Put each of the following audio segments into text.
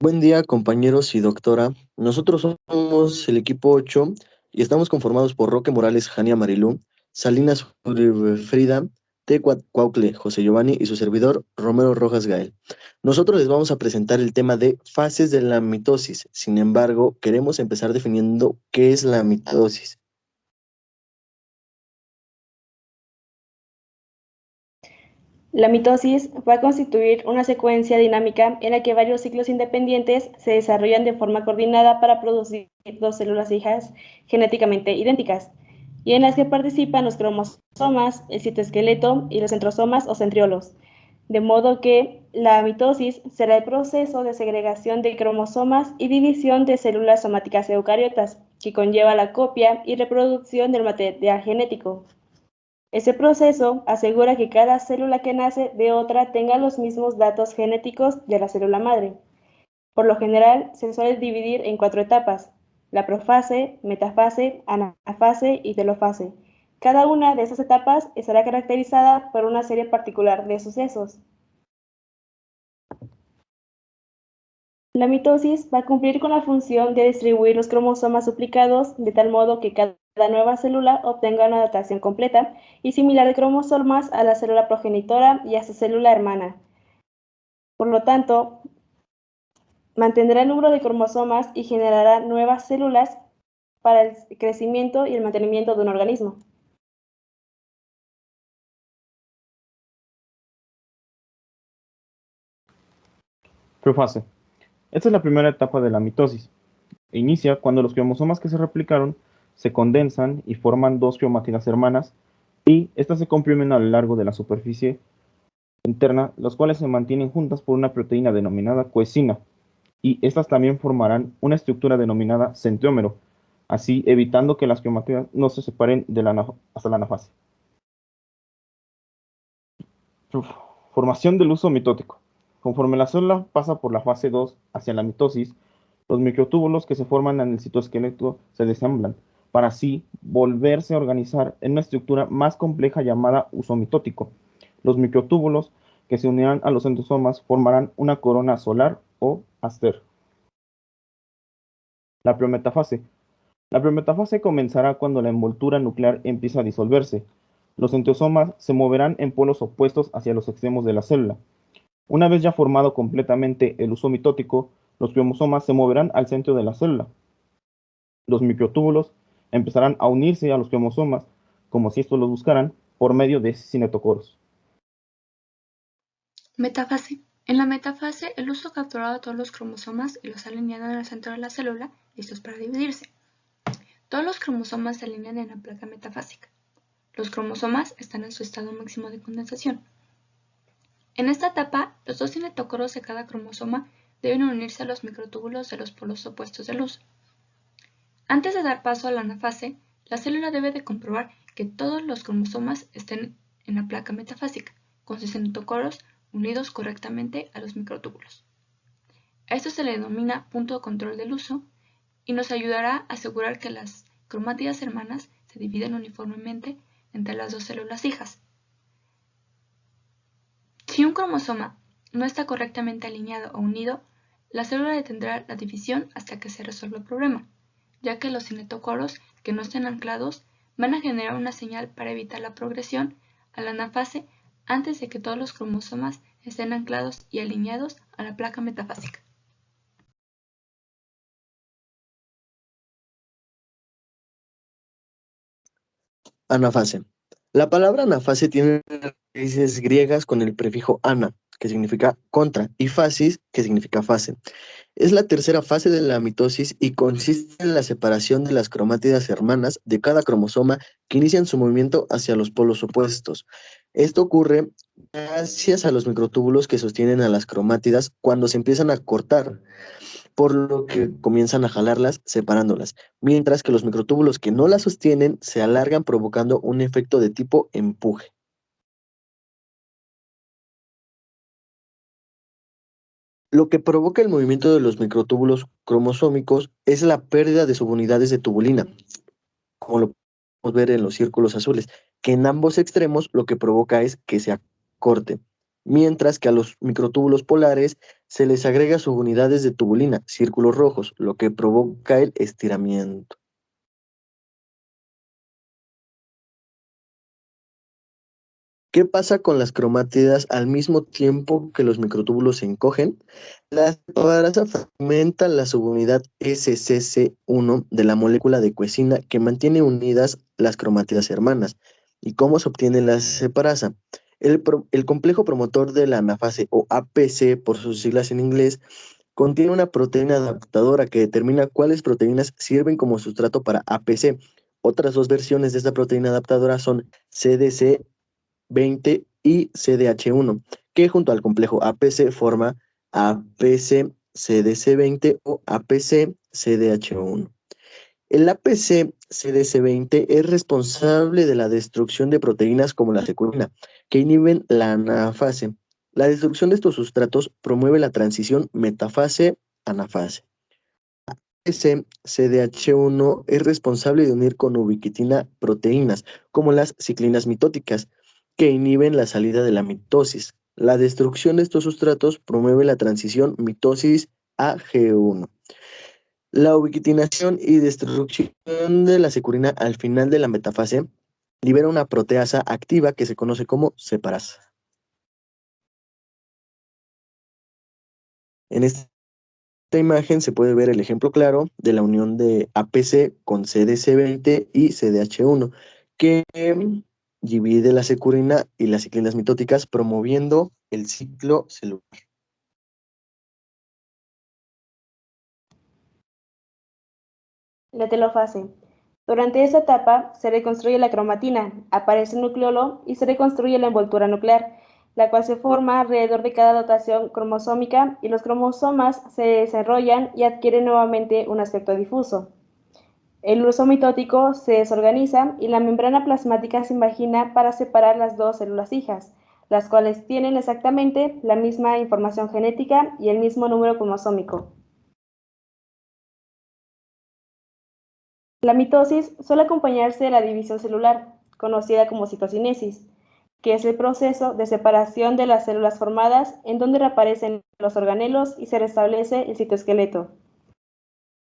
Buen día, compañeros y doctora. Nosotros somos el equipo 8 y estamos conformados por Roque Morales, Jania Marilú, Salinas Frida, Cuaucle, José Giovanni y su servidor Romero Rojas Gael. Nosotros les vamos a presentar el tema de fases de la mitosis. Sin embargo, queremos empezar definiendo qué es la mitosis. La mitosis va a constituir una secuencia dinámica en la que varios ciclos independientes se desarrollan de forma coordinada para producir dos células hijas genéticamente idénticas, y en las que participan los cromosomas, el citoesqueleto y los centrosomas o centriolos. De modo que la mitosis será el proceso de segregación de cromosomas y división de células somáticas eucariotas, que conlleva la copia y reproducción del material genético. Ese proceso asegura que cada célula que nace de otra tenga los mismos datos genéticos de la célula madre. Por lo general, se suele dividir en 4 etapas: la profase, metafase, anafase y telofase. Cada una de esas etapas estará caracterizada por una serie particular de sucesos. La mitosis va a cumplir con la función de distribuir los cromosomas duplicados de tal modo que cada nueva célula obtenga una adaptación completa y similar de cromosomas a la célula progenitora y a su célula hermana. Por lo tanto, mantendrá el número de cromosomas y generará nuevas células para el crecimiento y el mantenimiento de un organismo. Profase. Esta es la primera etapa de la mitosis. Inicia cuando los cromosomas que se replicaron se condensan y forman dos cromátidas hermanas, y estas se comprimen a lo largo de la superficie interna, las cuales se mantienen juntas por una proteína denominada coesina, y estas también formarán una estructura denominada centrómero, así evitando que las cromátidas no se separen hasta la anafase. Formación del uso mitótico. Conforme la célula pasa por la fase 2 hacia la mitosis, los microtúbulos que se forman en el citoesqueleto se desemblan, para así volverse a organizar en una estructura más compleja llamada uso mitótico. Los microtúbulos que se unirán a los endosomas formarán una corona solar o aster. La prometafase. La prometafase comenzará cuando la envoltura nuclear empieza a disolverse. Los endosomas se moverán en polos opuestos hacia los extremos de la célula. Una vez ya formado completamente el uso mitótico, los cromosomas se moverán al centro de la célula. Los microtúbulos empezarán a unirse a los cromosomas, como si estos los buscaran, por medio de cinetocoros. Metafase. En la metafase, el uso ha capturado a todos los cromosomas y los ha alineado en el centro de la célula, listos para dividirse. Todos los cromosomas se alinean en la placa metafásica. Los cromosomas están en su estado máximo de condensación. En esta etapa, los dos cinetocoros de cada cromosoma deben unirse a los microtúbulos de los polos opuestos de luz. Antes de dar paso a la anafase, la célula debe de comprobar que todos los cromosomas estén en la placa metafásica, con sus cinetocoros unidos correctamente a los microtúbulos. A esto se le denomina punto de control del uso y nos ayudará a asegurar que las cromátidas hermanas se dividen uniformemente entre las dos células hijas. Si un cromosoma no está correctamente alineado o unido, la célula detendrá la división hasta que se resuelva el problema, ya que los cinetocoros que no estén anclados van a generar una señal para evitar la progresión a la anafase antes de que todos los cromosomas estén anclados y alineados a la placa metafásica. Anafase. La palabra anafase tiene raíces griegas con el prefijo ana, que significa contra, y fasis, que significa fase. Es la tercera fase de la mitosis y consiste en la separación de las cromátidas hermanas de cada cromosoma que inician su movimiento hacia los polos opuestos. Esto ocurre gracias a los microtúbulos que sostienen a las cromátidas cuando se empiezan a cortar, por lo que comienzan a jalarlas, separándolas, mientras que los microtúbulos que no las sostienen se alargan provocando un efecto de tipo empuje. Lo que provoca el movimiento de los microtúbulos cromosómicos es la pérdida de subunidades de tubulina, como lo podemos ver en los círculos azules, que en ambos extremos lo que provoca es que se acorte. mientras que a los microtúbulos polares se les agrega subunidades de tubulina, círculos rojos, lo que provoca el estiramiento. ¿Qué pasa con las cromátidas al mismo tiempo que los microtúbulos se encogen? La separasa fragmenta la subunidad SCC1 de la molécula de cuecina que mantiene unidas las cromátidas hermanas. ¿Y cómo se obtiene la separasa? El complejo promotor de la anafase, o APC por sus siglas en inglés, contiene una proteína adaptadora que determina cuáles proteínas sirven como sustrato para APC. Otras dos versiones de esta proteína adaptadora son CDC 20 y CDH1, que junto al complejo APC forma APC-CDC20 o APC-CDH1. El APC-CDC20 es responsable de la destrucción de proteínas como la securina, que inhiben la anafase. La destrucción de estos sustratos promueve la transición metafase-anafase. APC-CDH1 es responsable de unir con ubiquitina proteínas, como las ciclinas mitóticas, que inhiben la salida de la mitosis. La destrucción de estos sustratos promueve la transición mitosis a G1. La ubiquitinación y destrucción de la securina al final de la metafase libera una proteasa activa que se conoce como separasa. En esta imagen se puede ver el ejemplo claro de la unión de APC con CDC20 y CDH1, que divide la securina y las ciclinas mitóticas, promoviendo el ciclo celular. La telofase. Durante esta etapa se reconstruye la cromatina, aparece el nucleolo y se reconstruye la envoltura nuclear, la cual se forma alrededor de cada dotación cromosómica y los cromosomas se desarrollan y adquieren nuevamente un aspecto difuso. El urso mitótico se desorganiza y la membrana plasmática se imagina para separar las dos células hijas, las cuales tienen exactamente la misma información genética y el mismo número cromosómico. La mitosis suele acompañarse de la división celular, conocida como citocinesis, que es el proceso de separación de las células formadas en donde reaparecen los organelos y se restablece el citoesqueleto.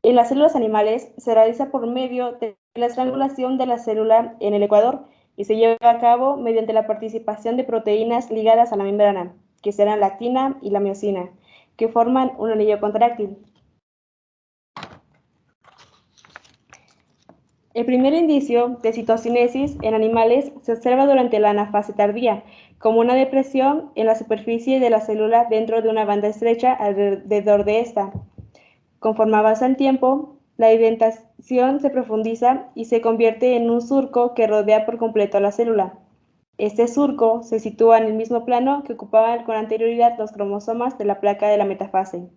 En las células animales se realiza por medio de la estrangulación de la célula en el ecuador y se lleva a cabo mediante la participación de proteínas ligadas a la membrana, que serán la actina y la miosina, que forman un anillo contráctil. El primer indicio de citocinesis en animales se observa durante la anafase tardía, como una depresión en la superficie de la célula dentro de una banda estrecha alrededor de esta. Conforme avanza el tiempo, la indentación se profundiza y se convierte en un surco que rodea por completo a la célula. Este surco se sitúa en el mismo plano que ocupaban con anterioridad los cromosomas de la placa de la metafase.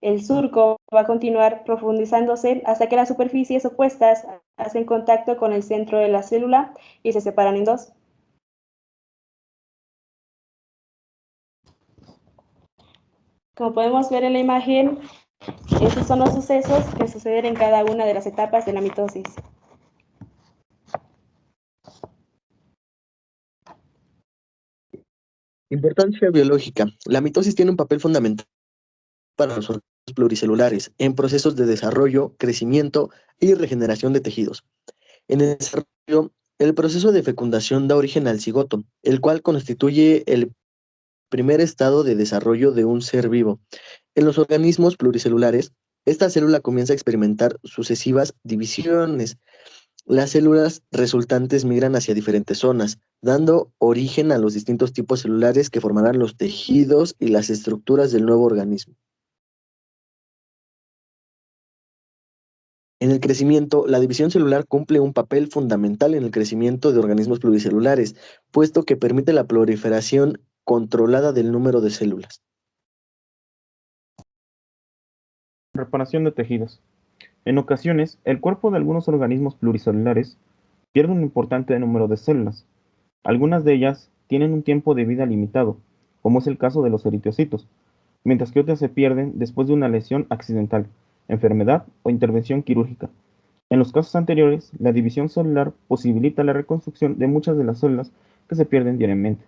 El surco va a continuar profundizándose hasta que las superficies opuestas hacen contacto con el centro de la célula y se separan en dos. Como podemos ver en la imagen, estos son los sucesos que suceden en cada una de las etapas de la mitosis. Importancia biológica. La mitosis tiene un papel fundamental para los organismos pluricelulares en procesos de desarrollo, crecimiento y regeneración de tejidos. En el desarrollo, el proceso de fecundación da origen al cigoto, el cual constituye el primer estado de desarrollo de un ser vivo. En los organismos pluricelulares, esta célula comienza a experimentar sucesivas divisiones. Las células resultantes migran hacia diferentes zonas, dando origen a los distintos tipos celulares que formarán los tejidos y las estructuras del nuevo organismo. En el crecimiento, la división celular cumple un papel fundamental en el crecimiento de organismos pluricelulares, puesto que permite la proliferación controlada del número de células. Reparación de tejidos. En ocasiones, el cuerpo de algunos organismos pluricelulares pierde un importante número de células. Algunas de ellas tienen un tiempo de vida limitado, como es el caso de los eritrocitos, mientras que otras se pierden después de una lesión accidental, enfermedad o intervención quirúrgica. En los casos anteriores, la división celular posibilita la reconstrucción de muchas de las células que se pierden diariamente.